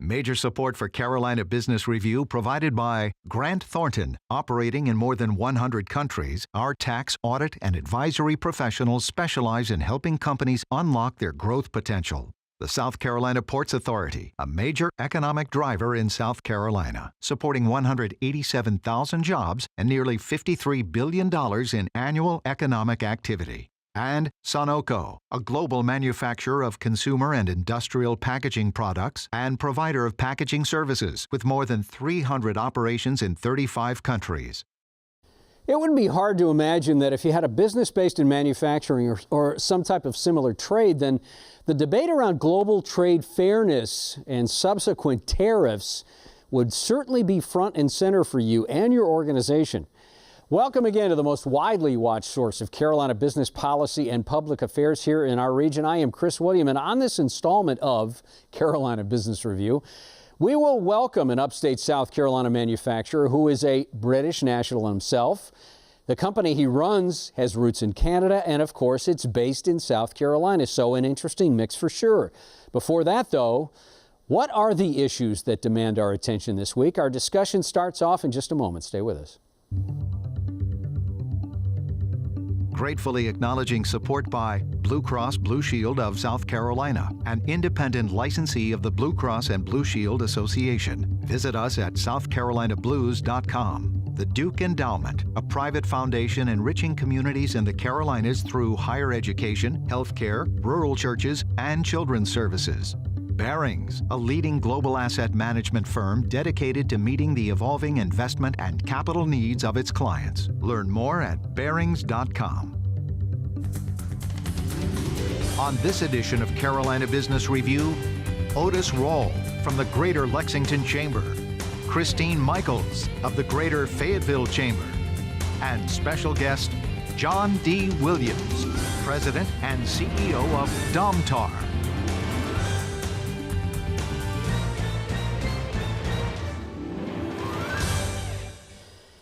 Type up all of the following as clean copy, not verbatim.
Major support for Carolina Business Review provided by Grant Thornton. Operating in more than 100 countries, our tax, audit, and advisory professionals specialize in helping companies unlock their growth potential. The South Carolina Ports Authority, a major economic driver in South Carolina, supporting 187,000 jobs and nearly $53 billion in annual economic activity. And Sunoco, a global manufacturer of consumer and industrial packaging products and provider of packaging services with more than 300 operations in 35 countries. It would be hard to imagine that if you had a business based in manufacturing or some type of similar trade, then the debate around global trade fairness and subsequent tariffs would certainly be front and center for you and your organization. Welcome again to the most widely watched source of Carolina business policy and public affairs here in our region. I am Chris William, and on this installment of Carolina Business Review, we will welcome an upstate South Carolina manufacturer who is a British national himself. The company he runs has roots in Canada, and of course, it's based in South Carolina, so an interesting mix for sure. Before that, though, what are the issues that demand our attention this week? Our discussion starts off in just a moment. Stay with us. Gratefully acknowledging support by Blue Cross Blue Shield of South Carolina, an independent licensee of the Blue Cross and Blue Shield Association. Visit us at southcarolinablues.com. The Duke Endowment, a private foundation enriching communities in the Carolinas through higher education, healthcare, rural churches, and children's services. Barings, a leading global asset management firm dedicated to meeting the evolving investment and capital needs of its clients. Learn more at barings.com. On this edition of Carolina Business Review, Otis Rawl from the Greater Lexington Chamber, Christine Michaels of the Greater Fayetteville Chamber, and special guest John D. Williams, President and CEO of Domtar.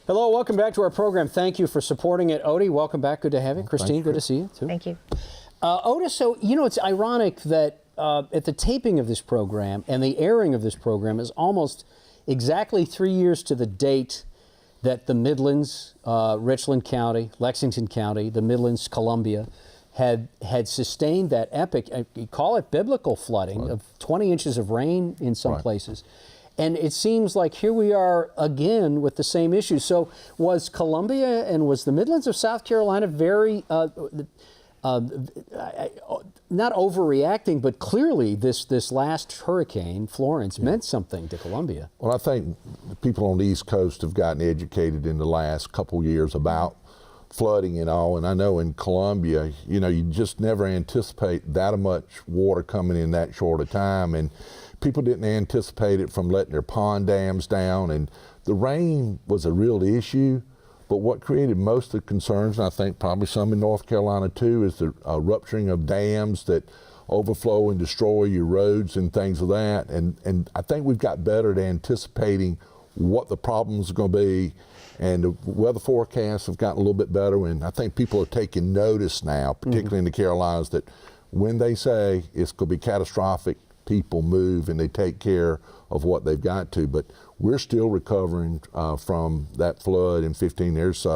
Hello, welcome back to our program. Thank you for supporting it. Odie, welcome back. Good to have you. Christine, good to see you, too. Thank you. Otis, so, you know, it's ironic that at the taping of this program and the airing of this program is almost exactly 3 years to the date that the Midlands, Richland County, Lexington County, the Midlands, Columbia, had sustained that epic, you call it biblical flooding of 20 inches of rain in some places. And it seems like here we are again with the same issue. So was Columbia and was the Midlands of South Carolina very, not overreacting, but clearly this last Hurricane Florence meant something to Columbia? Well, I think the people on the East Coast have gotten educated in the last couple years about flooding and all. And I know in Columbia, you know, you just never anticipate that much water coming in that short a time. And people didn't anticipate it from letting their pond dams down, and the rain was a real issue. But what created most of the concerns, and I think probably some in North Carolina too, is the rupturing of dams that overflow and destroy your roads and things of that. And I think we've got better at anticipating what the problems are going to be, and the weather forecasts have gotten a little bit better. And I think people are taking notice now, particularly in the Carolinas, that when they say it's going to be catastrophic, people move and they take care of what they've got to. But we're still recovering from that flood in 15. There's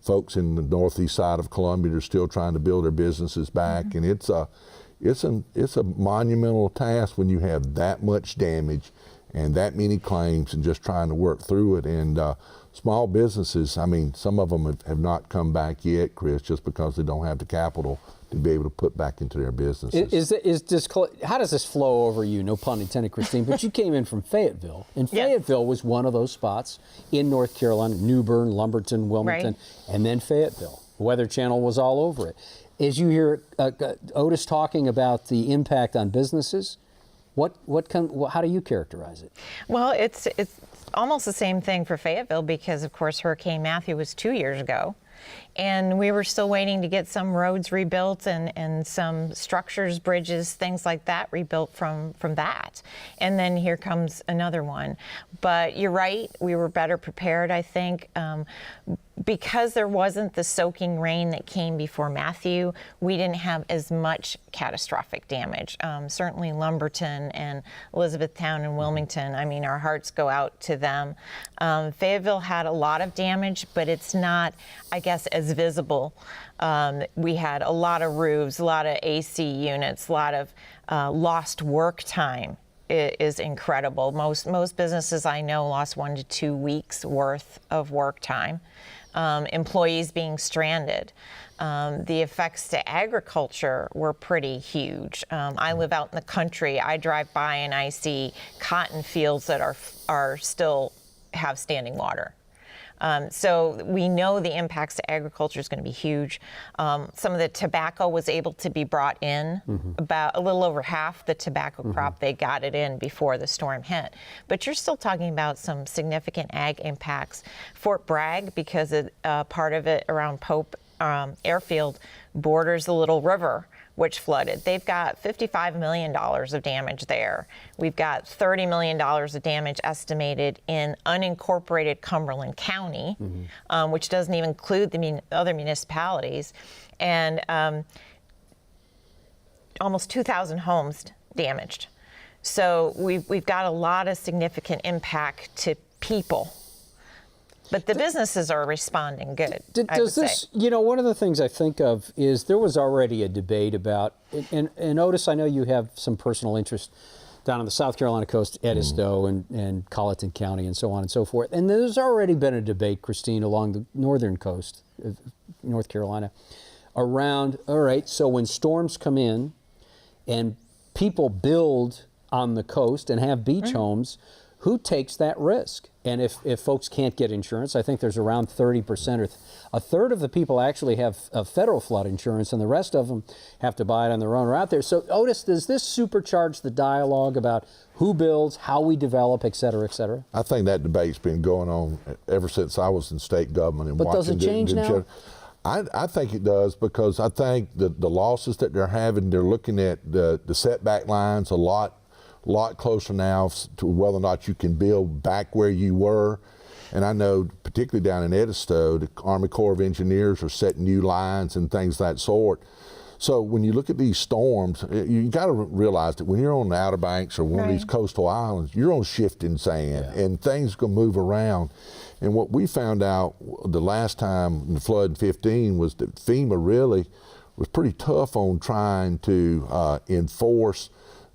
folks in the northeast side of Columbia that are still trying to build their businesses back, and it's a monumental task when you have that much damage and that many claims and just trying to work through it. And small businesses, I mean, some of them have not come back yet, Chris, just because they don't have the capital to be able to put back into their businesses. How does this flow over you? No pun intended, Christine, but you came in from Fayetteville, and Fayetteville was one of those spots in North Carolina, New Bern, Lumberton, Wilmington, and then Fayetteville. The Weather Channel was all over it. As you hear Otis talking about the impact on businesses, how do you characterize it? Well, it's almost the same thing for Fayetteville because, of course, Hurricane Matthew was 2 years ago. And we were still waiting to get some roads rebuilt and some structures, bridges, things like that rebuilt from that. And then here comes another one. But you're right, we were better prepared, I think. because there wasn't the soaking rain that came before Matthew, we didn't have as much catastrophic damage. Certainly Lumberton and Elizabethtown and Wilmington, I mean, our hearts go out to them. Fayetteville had a lot of damage, but it's not, I guess, as visible. We had a lot of roofs, a lot of AC units, a lot of lost work time. Is incredible. Most businesses I know lost 1 to 2 weeks worth of work time. Employees being stranded. The effects to agriculture were pretty huge. I live out in the country. I drive by and I see cotton fields that are still have standing water. So we know the impacts to agriculture is going to be huge. Some of the tobacco was able to be brought in, about a little over half the tobacco crop, they got it in before the storm hit. But you're still talking about some significant ag impacts. Fort Bragg, because part of it around Pope Airfield borders the Little River, which flooded. They've got $55 million of damage there. We've got $30 million of damage estimated in unincorporated Cumberland County, which doesn't even include the other municipalities, and almost 2,000 homes damaged. So we've got a lot of significant impact to people. But the businesses are responding good. Does this, you know, one of the things I think of is there was already a debate about, and Otis, I know you have some personal interest down on the South Carolina coast, Edisto and Colleton County and so on and so forth. And there's already been a debate, Christine, along the northern coast of North Carolina around, all right, so when storms come in and people build on the coast and have beach homes, who takes that risk? And if folks can't get insurance, I think there's around 30% or a third of the people actually have federal flood insurance, and the rest of them have to buy it on their own or out there. So, Otis, does this supercharge the dialogue about who builds, how we develop, et cetera, et cetera? I think that debate's been going on ever since I was in state government. And but does it change now? I think it does, because I think the losses that they're having, they're looking at the setback lines a lot closer now to whether or not you can build back where you were. And I know, particularly down in Edisto, the Army Corps of Engineers are setting new lines and things of that sort. So when you look at these storms, you got to realize that when you're on the Outer Banks or one of these coastal islands, you're on shifting sand, and things going to move around. And what we found out the last time the flood in 15 was that FEMA really was pretty tough on trying to enforce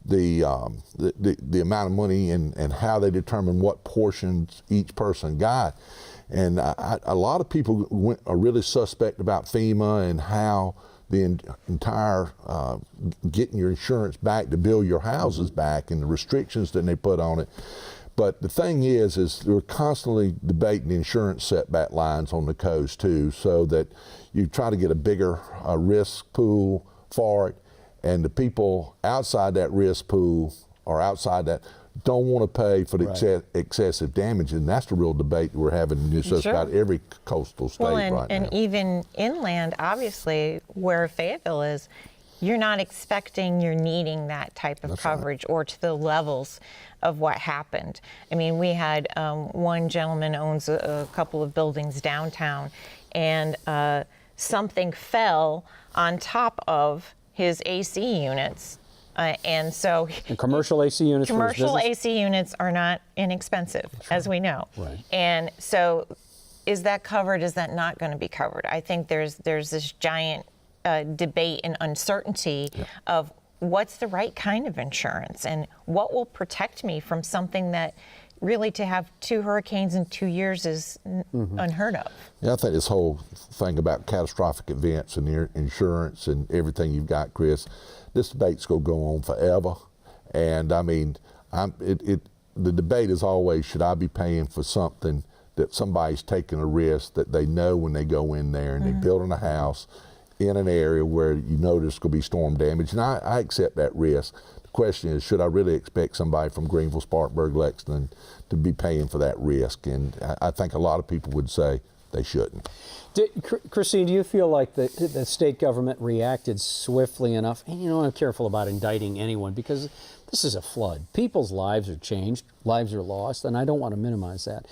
the amount of money and how they determine what portions each person got. And a lot of people are really suspect about FEMA and how the entire getting your insurance back to build your houses back and the restrictions that they put on it. But the thing is we're constantly debating the insurance setback lines on the coast too, so that you try to get a bigger risk pool for it. And the people outside that risk pool or outside that don't want to pay for the excessive damage. And that's the real debate that we're having in just about every coastal state right now. And even inland, obviously, where Fayetteville is, you're not expecting you're needing that type of coverage or to the levels of what happened. I mean, we had one gentleman owns a couple of buildings downtown, and something fell on top of his AC units, and so commercial AC units. Commercial AC units are not inexpensive, as we know. Right. And so, is that covered? Is that not going to be covered? I think there's this giant debate and uncertainty of what's the right kind of insurance and what will protect me from something that really, to have 2 hurricanes in 2 years is unheard of. Yeah, I think this whole thing about catastrophic events and your insurance and everything you've got, Chris, this debate's going to go on forever. And I mean, the debate is always, should I be paying for something that somebody's taking a risk that they know when they go in there and they're building a house in an area where you know there's going to be storm damage, and I accept that risk. The question is, should I really expect somebody from Greenville, Spartanburg, Lexington to be paying for that risk? And I think a lot of people would say they shouldn't. Christine, do you feel like the state government reacted swiftly enough? And, you know, I'm careful about indicting anyone because this is a flood. People's lives are changed, lives are lost, and I don't want to minimize that.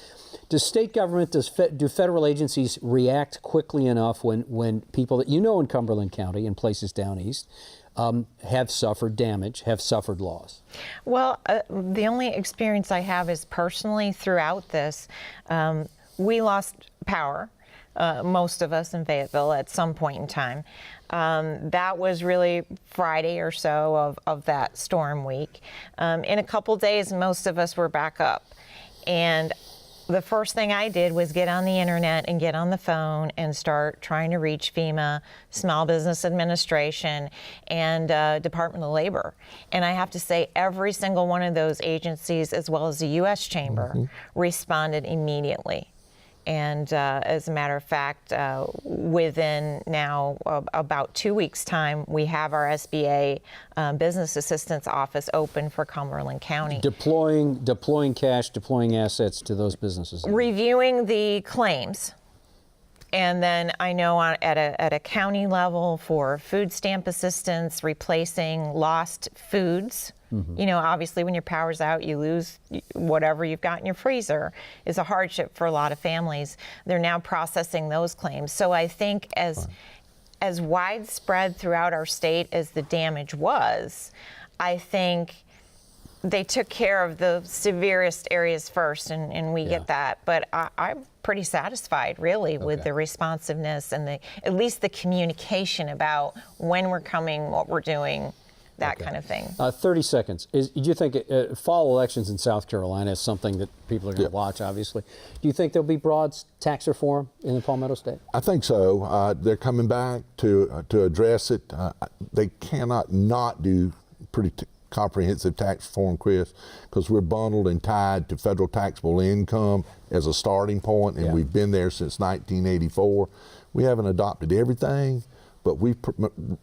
Does state government, do federal agencies react quickly enough when people that you know in Cumberland County and places down east have suffered damage, have suffered loss? Well, the only experience I have is personally throughout this, we lost power. Most of us in Fayetteville at some point in time. That was really Friday or so of that storm week. In a couple days, most of us were back up. And the first thing I did was get on the internet and get on the phone and start trying to reach FEMA, Small Business Administration, and Department of Labor. And I have to say, every single one of those agencies, as well as the U.S. Chamber, responded immediately. And as a matter of fact, within now about 2 weeks' time, we have our SBA Business Assistance Office open for Cumberland County. Deploying cash, deploying assets to those businesses. Reviewing the claims. And then I know at a county level for food stamp assistance, replacing lost foods. You know, obviously when your power's out, you lose whatever you've got in your freezer. Is a hardship for a lot of families. They're now processing those claims. So I think as widespread throughout our state as the damage was, I think they took care of the severest areas first, and we get that. But I'm pretty satisfied, really, with the responsiveness and at least the communication about when we're coming, what we're doing, that kind of thing. 30 seconds. Do you think fall elections in South Carolina is something that people are going to watch, obviously? Do you think there'll be broad tax reform in the Palmetto State? I think so. They're coming back to address it. They cannot not do pretty comprehensive tax reform, Chris, because we're bundled and tied to federal taxable income as a starting point, and we've been there since 1984. We haven't adopted everything, but we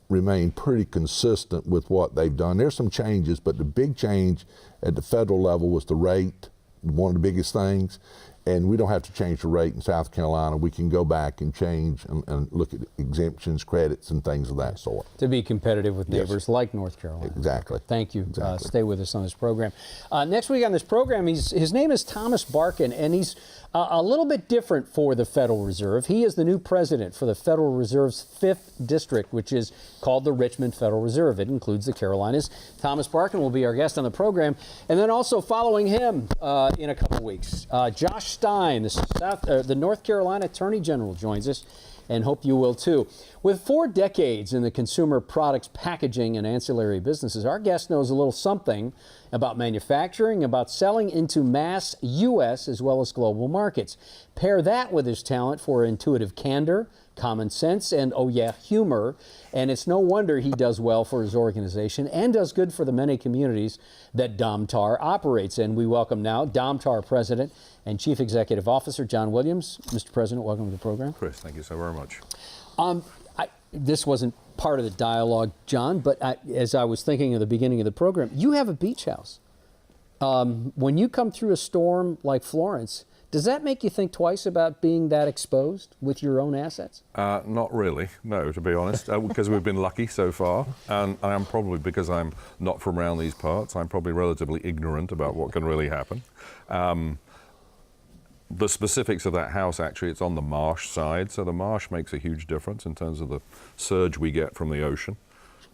remain pretty consistent with what they've done. There's some changes, but the big change at the federal level was the rate, one of the biggest things. And we don't have to change the rate in South Carolina. We can go back and change and look at exemptions, credits, and things of that sort. To be competitive with neighbors like North Carolina. Exactly. Thank you. Exactly. Stay with us on this program. Next week on this program, his name is Thomas Barkin, and he's a little bit different for the Federal Reserve. He is the new president for the Federal Reserve's 5th district, which is called the Richmond Federal Reserve. It includes the Carolinas. Thomas Barkin will be our guest on the program. And then also following him in a couple weeks, Josh Stein, the North Carolina Attorney General, joins us, and hope you will too. With 4 decades in the consumer products packaging and ancillary businesses, our guest knows a little something about manufacturing, about selling into mass U.S. as well as global markets. Pair that with his talent for intuitive candor, common sense, and humor, and it's no wonder he does well for his organization and does good for the many communities that Domtar operates in. We welcome now Domtar President and Chief Executive Officer John Williams. Mr. President, welcome to the program. Chris, thank you so very much. This wasn't part of the dialogue, John, but as I was thinking at the beginning of the program, you have a beach house. When you come through a storm like Florence, does that make you think twice about being that exposed with your own assets? Not really, no, to be honest, because we've been lucky so far, and I am probably, because I'm not from around these parts, I'm probably relatively ignorant about what can really happen. The specifics of that house, actually, it's on the marsh side, so the marsh makes a huge difference in terms of the surge we get from the ocean.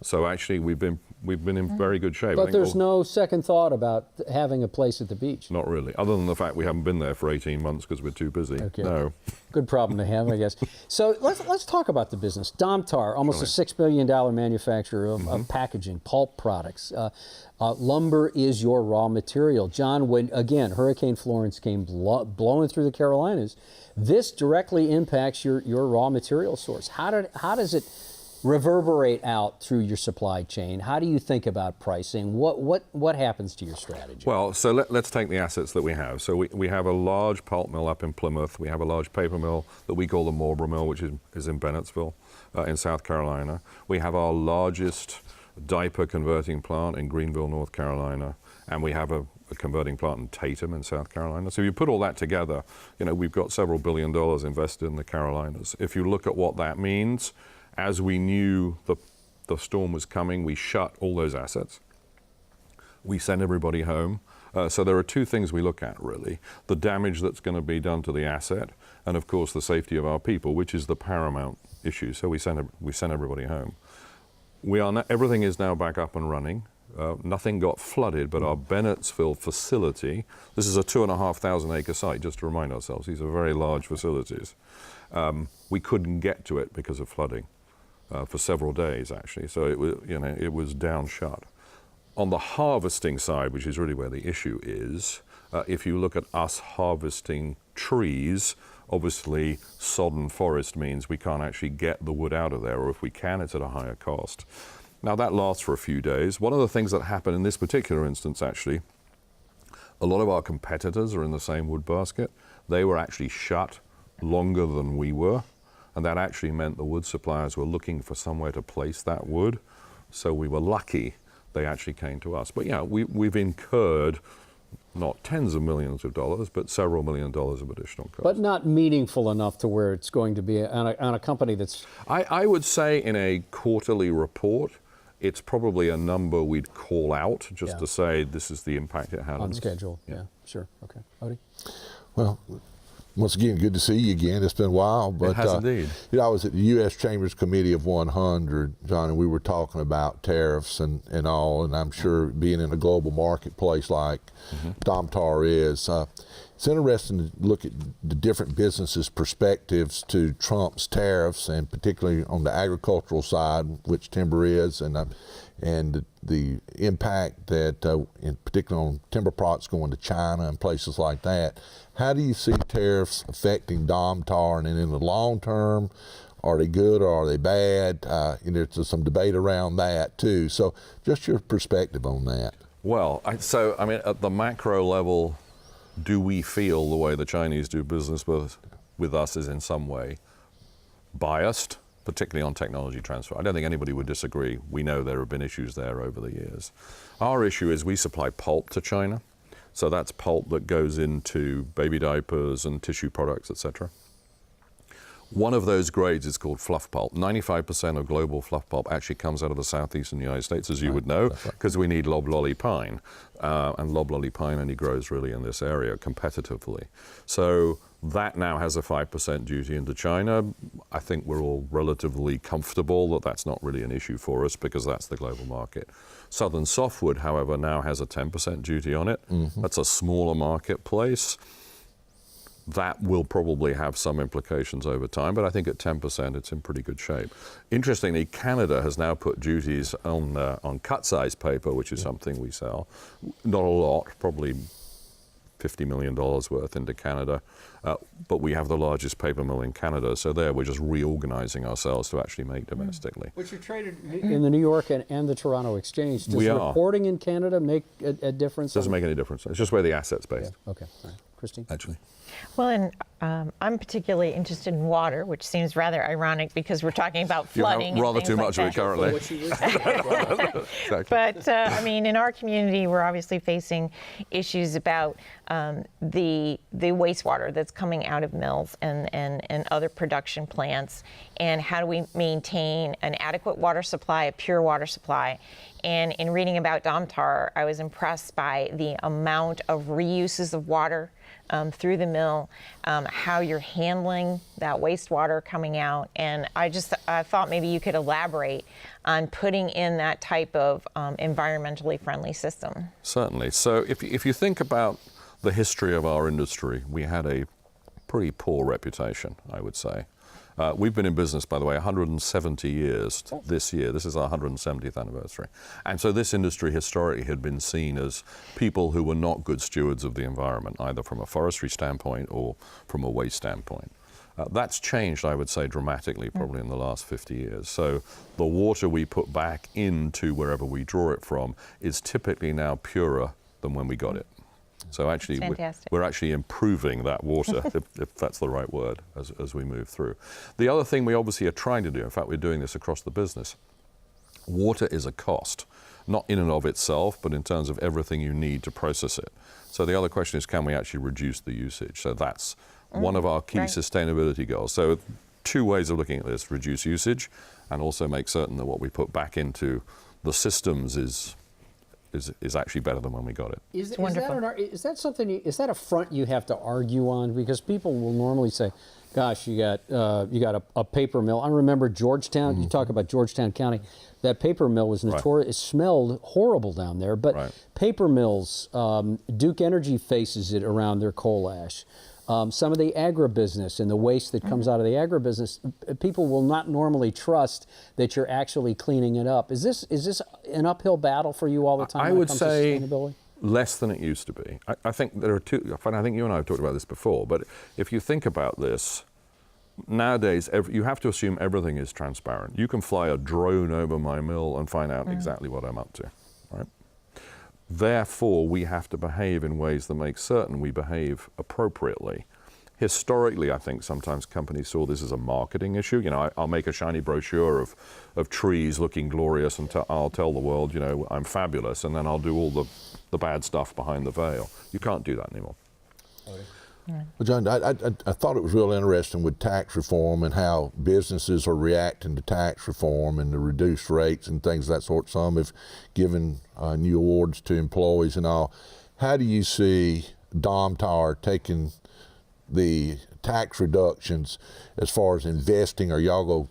So actually, we've been in very good shape. But there's no second thought about having a place at the beach? Not really, other than the fact we haven't been there for 18 months because we're too busy. Okay. No. Good problem to have, I guess. So let's talk about the business. Domtar, almost a $6 billion manufacturer of packaging, pulp products. Lumber is your raw material. John, when, again, Hurricane Florence came blowing through the Carolinas, this directly impacts your raw material source. How does it reverberate out through your supply chain? How do you think about pricing? What happens to your strategy? Well, so let's take the assets that we have. So we have a large pulp mill up in Plymouth. We have a large paper mill that we call the Marlboro Mill, which is in Bennettsville in South Carolina. We have our largest diaper converting plant in Greenville, North Carolina. and we have a converting plant in Tatum in South Carolina. So if you put all that together, we've got several $1 billion invested in the Carolinas. If you look at what that means, as we knew the storm was coming, we shut all those assets. We sent everybody home. So there are two things we look at, really. The damage that's going to be done to the asset, and of course the safety of our people, which is the paramount issue. So we sent everybody home. Everything is now back up and running. Nothing got flooded, but our Bennettsville facility, this is a 2,500 acre site, just to remind ourselves, these are very large facilities. We couldn't get to it because of flooding for several days, actually. So it was down shut. On the harvesting side, which is really where the issue is, if you look at us harvesting trees, obviously sodden forest means we can't actually get the wood out of there, or if we can, it's at a higher cost. Now that lasts for a few days. One of the things that happened in this particular instance, actually, a lot of our competitors are in the same wood basket. They were actually shut longer than we were, and that actually meant the wood suppliers were looking for somewhere to place that wood. So we were lucky they actually came to us. But we've incurred not tens of millions of dollars, but several $1 million of additional costs. But not meaningful enough to where it's going to be on a company that's... I would say in a quarterly report, it's probably a number we'd call out just to say this is the impact it had on on us. schedule. Yeah, sure. Okay. Odie? Well, once again, good to see you again. It's been a while. But, it has indeed. I was at the U.S. Chamber's Committee of 100, John, and we were talking about tariffs and all, and I'm sure being in a global marketplace like Domtar is, it's interesting to look at the different businesses' perspectives to Trump's tariffs, and particularly on the agricultural side, which timber is, and the impact that, in particular on timber products going to China and places like that. How do you see tariffs affecting Domtar, and in the long term, are they good or are they bad? There's some debate around that too. So just your perspective on that. Well, at the macro level, do we feel the way the Chinese do business with us is in some way biased, particularly on technology transfer? I don't think anybody would disagree. We know there have been issues there over the years. Our issue is we supply pulp to China. So that's pulp that goes into baby diapers and tissue products, etc. One of those grades is called fluff pulp. 95% of global fluff pulp actually comes out of the southeastern United States, as you would know, because we need loblolly pine. And loblolly pine only grows really in this area competitively. So that now has a 5% duty into China. I think we're all relatively comfortable that that's not really an issue for us because that's the global market. Southern softwood, however, now has a 10% duty on it. That's a smaller marketplace. That will probably have some implications over time, but I think at 10% it's in pretty good shape. Interestingly, Canada has now put duties on cut-size paper, which is something we sell. Not a lot, probably $50 million worth into Canada, but we have the largest paper mill in Canada, so there we're just reorganizing ourselves to actually make domestically. Which are traded in the New York and the Toronto Exchange. Does reporting in Canada make a difference? Doesn't make any difference. It's just where the asset's based. Yeah. Okay. All right. Christine? Actually. Well, and I'm particularly interested in water, which seems rather ironic because we're talking about flooding. You have rather and too like much of it currently. Exactly. But in our community, we're obviously facing issues about the wastewater that's coming out of mills and other production plants, and how do we maintain an adequate water supply, a pure water supply. And in reading about Domtar, I was impressed by the amount of reuses of water through the mill, how you're handling that wastewater coming out. And I thought maybe you could elaborate on putting in that type of environmentally friendly system. Certainly. So if you think about the history of our industry, we had a pretty poor reputation, I would say. We've been in business, by the way, 170 years this year. This is our 170th anniversary. And so this industry historically had been seen as people who were not good stewards of the environment, either from a forestry standpoint or from a waste standpoint. That's changed, I would say, dramatically, probably in the last 50 years. So the water we put back into wherever we draw it from is typically now purer than when we got it. So actually, we're actually improving that water, if that's the right word, as we move through. The other thing we obviously are trying to do, in fact, we're doing this across the business, Water is a cost, not in and of itself, but in terms of everything you need to process it. So the other question is, can we actually reduce the usage? So that's one of our key sustainability goals. So 2 ways of looking at this: reduce usage, and also make certain that what we put back into the systems is actually better than when we got it. Is that something? Is that a front you have to argue on? Because people will normally say, "Gosh, you got a paper mill." I remember Georgetown. You talk about Georgetown County. That paper mill was notorious. It smelled horrible down there. But paper mills, Duke Energy faces it around their coal ash. Some of the agribusiness and the waste that comes out of the agribusiness, people will not normally trust that you're actually cleaning it up. Is this an uphill battle for you all the time? I when would it comes say to sustainability? less than it used to be. I think there are two. I think you and I have talked about this before. But if you think about this, nowadays you have to assume everything is transparent. You can fly a drone over my mill and find out exactly what I'm up to, right? Therefore, we have to behave in ways that make certain we behave appropriately. Historically, I think sometimes companies saw this as a marketing issue. You know, I'll make a shiny brochure of trees looking glorious, and I'll tell the world, you know, I'm fabulous, and then I'll do all the bad stuff behind the veil. You can't do that anymore. Well, John, I thought it was real interesting with tax reform and how businesses are reacting to tax reform and the reduced rates and things of that sort. Some have given new awards to employees and all. How do you see Domtar taking the tax reductions as far as investing? Are y'all go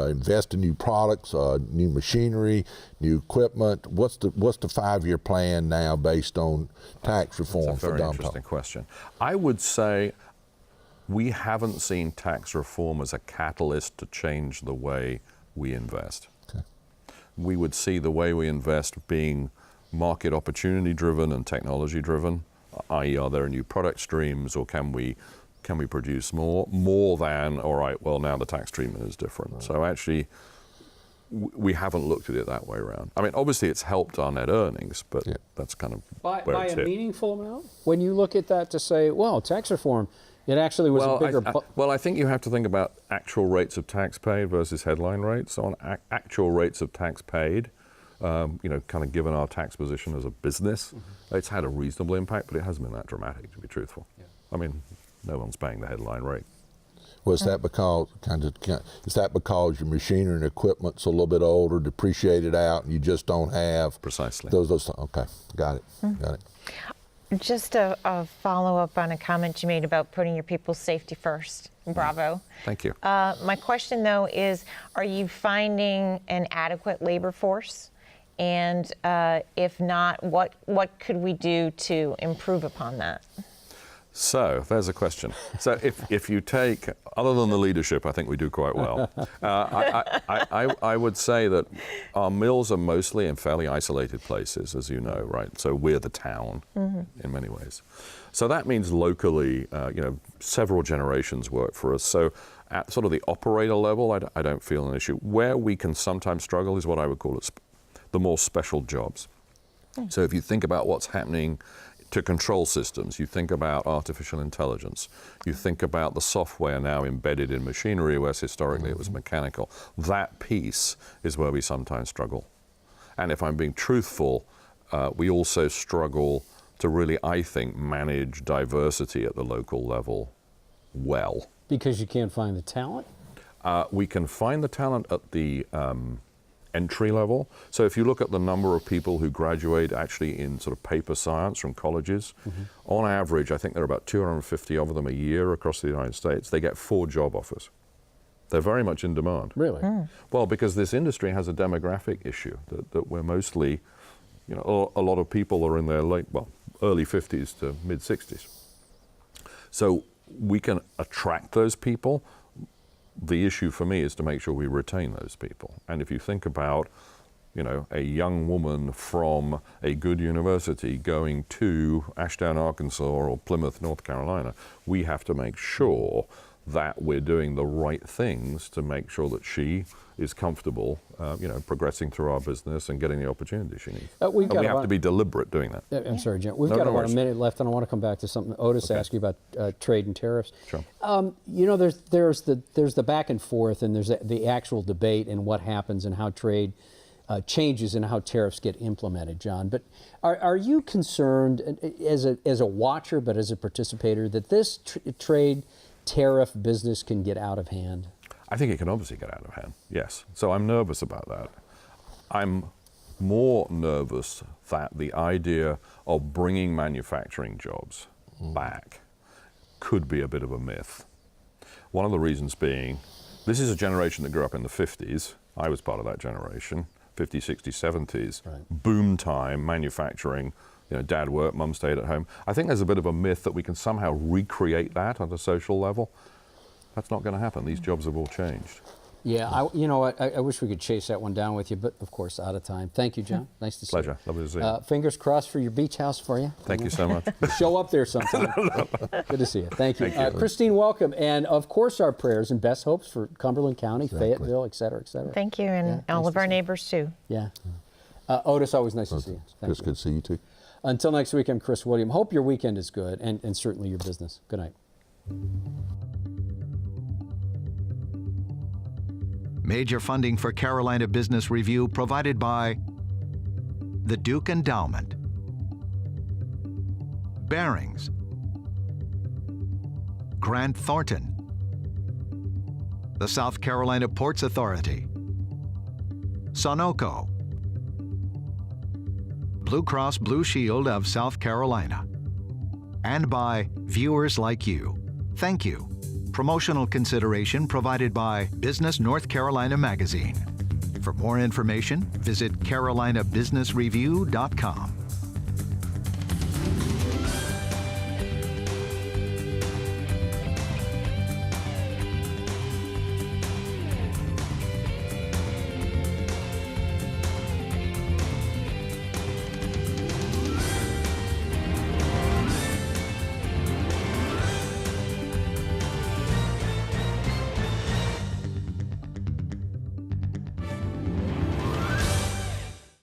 invest in new products, new machinery, new equipment? What's the 5-year plan now based on tax reform for Domtar? That's a very interesting question. I would say we haven't seen tax reform as a catalyst to change the way we invest. Okay. We would see the way we invest being market opportunity driven and technology driven, i.e. are there new product streams, or can we produce more than, all right, well, now the tax treatment is different. Right. So actually, we haven't looked at it that way around. I mean, obviously it's helped our net earnings, but that's kind of by it's a hit. meaningful amount? When you look at that to say, well, tax reform, it actually was a bigger... Well, I think you have to think about actual rates of tax paid versus headline rates. So on actual rates of tax paid, you know, kind of given our tax position as a business, it's had a reasonable impact, but it hasn't been that dramatic, to be truthful. Yeah. I mean, no one's paying the headline rate. Well, is that because your machinery and equipment's a little bit older, depreciated out, and you just don't have precisely those? Okay, got it. Got it. Just a follow-up on a comment you made about putting your people's safety first. Bravo. Thank you. My question, though, is: are you finding an adequate labor force? And if not, what could we do to improve upon that? So there's a question. So if you take, other than the leadership, I think we do quite well. I would say that our mills are mostly in fairly isolated places, as you know, right? So we're the town in many ways. So that means locally, you know, several generations work for us. So at sort of the operator level, I don't feel an issue. Where we can sometimes struggle is what I would call it the more special jobs. So if you think about what's happening to control systems, you think about artificial intelligence, you think about the software now embedded in machinery, whereas historically it was mechanical. That piece is where we sometimes struggle. And if I'm being truthful, we also struggle to really, I think, manage diversity at the local level well. Because you can't find the talent? We can find the talent at the entry level. So if you look at the number of people who graduate actually in sort of paper science from colleges, on average, I think there are about 250 of them a year across the United States. They get 4 job offers. They're very much in demand. Really? Well, because this industry has a demographic issue that we're mostly, you know, a lot of people are in their early 50s to mid 60s. So we can attract those people. The issue for me is to make sure we retain those people. And if you think about, you know, a young woman from a good university going to Ashdown, Arkansas, or Plymouth, North Carolina, we have to make sure that we're doing the right things to make sure that she is comfortable, you know, progressing through our business and getting the opportunity she needs. We have to be deliberate doing that. I'm sorry, Jim. We've got about a minute left, and I want to come back to something Otis asked you about trade and tariffs. Sure. You know, there's the back and forth, and there's the actual debate and what happens and how trade changes in how tariffs get implemented, John. But are you concerned, as a watcher, but as a participator, that this trade tariff business can get out of hand? I think it can obviously get out of hand, yes. So I'm nervous about that. I'm more nervous that the idea of bringing manufacturing jobs back could be a bit of a myth. One of the reasons being, this is a generation that grew up in the 50s. I was part of that generation, 50s, 60s, 70s. Right. Boom time, manufacturing, dad worked, mum stayed at home. I think there's a bit of a myth that we can somehow recreate that on a social level. That's not going to happen. These jobs have all changed. Yeah, you know what? I wish we could chase that one down with you, but of course, out of time. Thank you, John. Nice to see you. Pleasure. Lovely to see you. Fingers crossed for your beach house for you. Thank you so much. Show up there sometime. Good to see you. Thank you. Thank you. Christine, welcome. And of course, our prayers and best hopes for Cumberland County, Fayetteville, et cetera, et cetera. Thank you, and all of our neighbors too. Yeah. Otis, always nice to see you. Thank Chris, you. good to see you too. Until next week, I'm Chris William. Hope your weekend is good, and certainly your business. Good night. Major funding for Carolina Business Review provided by the Duke Endowment, Barings, Grant Thornton, the South Carolina Ports Authority, Sunoco, Blue Cross Blue Shield of South Carolina, and by viewers like you. Thank you. Promotional consideration provided by Business North Carolina Magazine. For more information, visit carolinabusinessreview.com.